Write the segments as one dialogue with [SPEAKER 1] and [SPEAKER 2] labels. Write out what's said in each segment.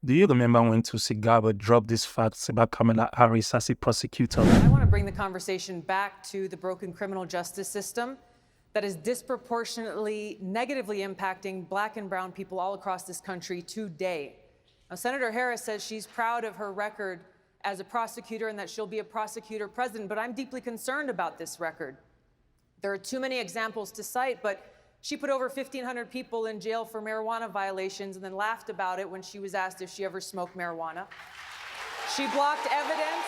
[SPEAKER 1] Do you remember when Tulsi Gabbard dropped these facts about Kamala Harris as a prosecutor?
[SPEAKER 2] I want to bring the conversation back to the broken criminal justice system that is disproportionately negatively impacting Black and brown people all across this country today. Now, Senator Harris says she's proud of her record as a prosecutor and that she'll be a prosecutor president, but I'm deeply concerned about this record. There are too many examples to cite, but she put over 1,500 people in jail for marijuana violations and then laughed about it when she was asked if she ever smoked marijuana. She blocked evidence.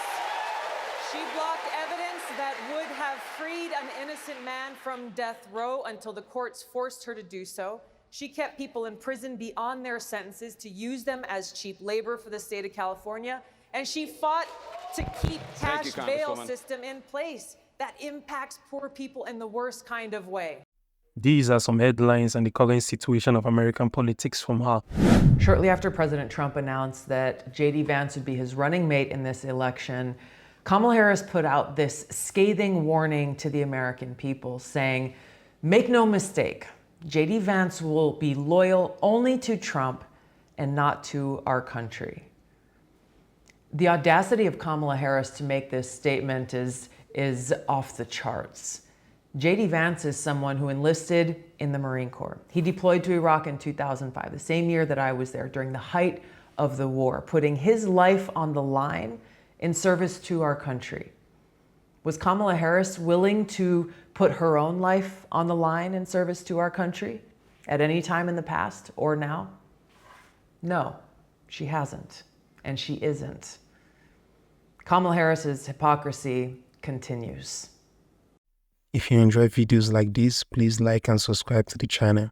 [SPEAKER 2] She blocked evidence that would have freed an innocent man from death row until the courts forced her to do so. She kept people in prison beyond their sentences to use them as cheap labor for the state of California. And she fought to keep cash bail system in place that impacts poor people in the worst kind of way.
[SPEAKER 1] These are some headlines and the current situation of American politics from her.
[SPEAKER 2] Shortly after President Trump announced that J.D. Vance would be his running mate in this election, Kamala Harris put out this scathing warning to the American people saying, make no mistake, J.D. Vance will be loyal only to Trump and not to our country. The audacity of Kamala Harris to make this statement is off the charts. J.D. Vance is someone who enlisted in the Marine Corps. He deployed to Iraq in 2005, the same year that I was there, during the height of the war, putting his life on the line in service to our country. Was Kamala Harris willing to put her own life on the line in service to our country at any time in the past or now? No, she hasn't, and she isn't. Kamala Harris's hypocrisy continues.
[SPEAKER 1] If you enjoy videos like this, please like and subscribe to the channel.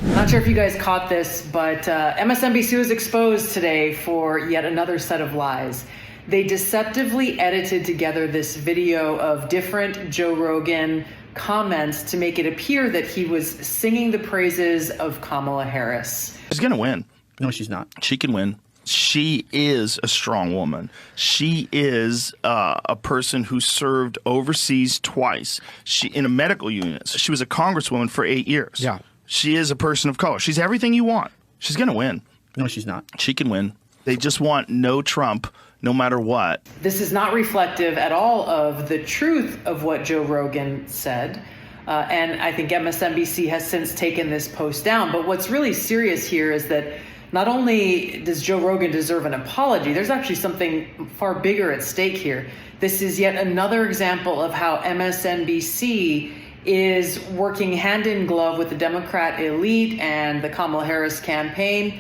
[SPEAKER 2] Not sure if you guys caught this, but MSNBC was exposed today for yet another set of lies. They deceptively edited together this video of different Joe Rogan comments to make it appear that he was singing the praises of Kamala Harris.
[SPEAKER 3] She's going to win.
[SPEAKER 4] No, she's not.
[SPEAKER 3] She can win. She is a strong woman. She is a person who served overseas twice. She in a medical unit. She was a congresswoman for 8 years.
[SPEAKER 4] Yeah.
[SPEAKER 3] She is a person of color. She's everything you want. She's going to win.
[SPEAKER 4] No, she's not.
[SPEAKER 3] She can win. They just want no Trump, no matter what.
[SPEAKER 2] This is not reflective at all of the truth of what Joe Rogan said. And I think MSNBC has since taken this post down. But what's really serious here is that not only does Joe Rogan deserve an apology, there's actually something far bigger at stake here. This is yet another example of how MSNBC is working hand in glove with the Democrat elite and the Kamala Harris campaign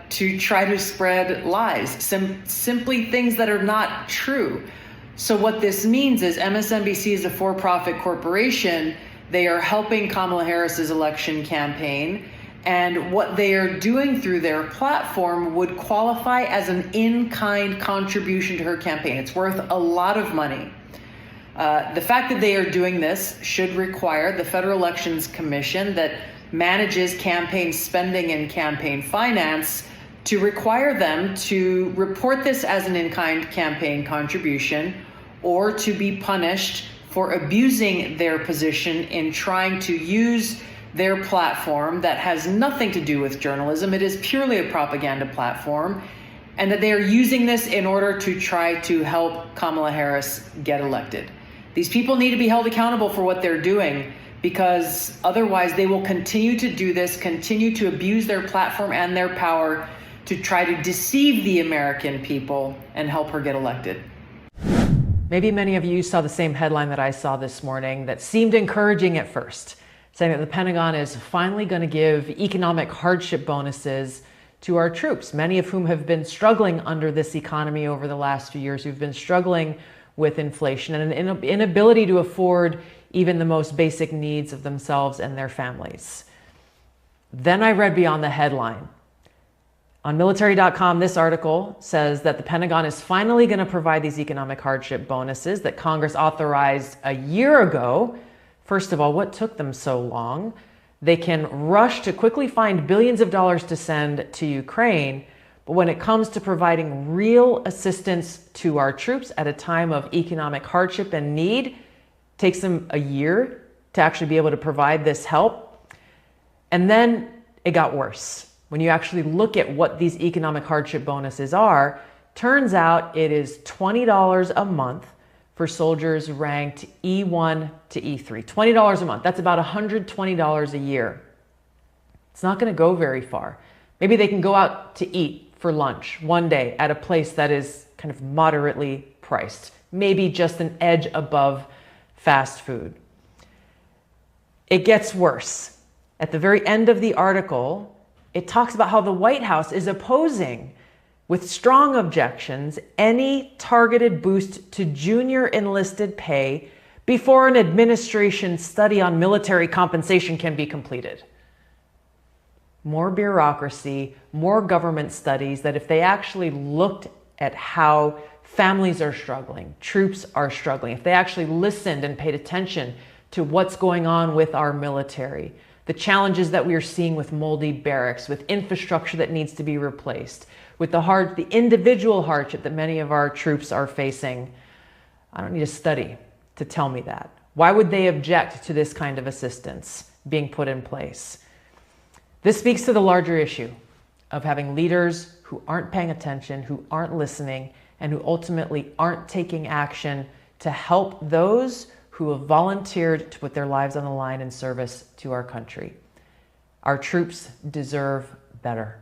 [SPEAKER 2] to try to spread lies, simply things that are not true. So what this means is MSNBC is a for-profit corporation. They are helping Kamala Harris's election campaign. And what they are doing through their platform would qualify as an in-kind contribution to her campaign. It's worth a lot of money. The fact that they are doing this should require the Federal Elections Commission that manages campaign spending and campaign finance to require them to report this as an in-kind campaign contribution or to be punished for abusing their position in trying to use their platform that has nothing to do with journalism. It is purely a propaganda platform, and that they are using this in order to try to help Kamala Harris get elected. These people need to be held accountable for what they're doing, because otherwise they will continue to do this, continue to abuse their platform and their power to try to deceive the American people and help her get elected. Maybe many of you saw the same headline that I saw this morning that seemed encouraging at first, saying that the Pentagon is finally going to give economic hardship bonuses to our troops, many of whom have been struggling under this economy over the last few years, who've been struggling with inflation and an inability to afford even the most basic needs of themselves and their families. Then I read beyond the headline. On military.com, this article says that the Pentagon is finally going to provide these economic hardship bonuses that Congress authorized a year ago. First of all, what took them so long? They can rush to quickly find billions of dollars to send to Ukraine, but when it comes to providing real assistance to our troops at a time of economic hardship and need, it takes them a year to actually be able to provide this help. And then it got worse. when you actually look at what these economic hardship bonuses are, turns out it is $20 a month for soldiers ranked E1 to E3. $20 a month. That's about $120 a year. It's not going to go very far. Maybe they can go out to eat for lunch one day at a place that is kind of moderately priced, maybe just an edge above fast food. It gets worse. At the very end of the article, it talks about how the White House is opposing, with strong objections, any targeted boost to junior enlisted pay before an administration study on military compensation can be completed. More bureaucracy, more government studies that if they actually looked at how families are struggling, troops are struggling, if they actually listened and paid attention to what's going on with our military, the challenges that we are seeing with moldy barracks, with infrastructure that needs to be replaced, with the individual hardship that many of our troops are facing. I don't need a study to tell me that. Why would they object to this kind of assistance being put in place? This speaks to the larger issue of having leaders who aren't paying attention, who aren't listening, and who ultimately aren't taking action to help those who have volunteered to put their lives on the line in service to our country. Our troops deserve better.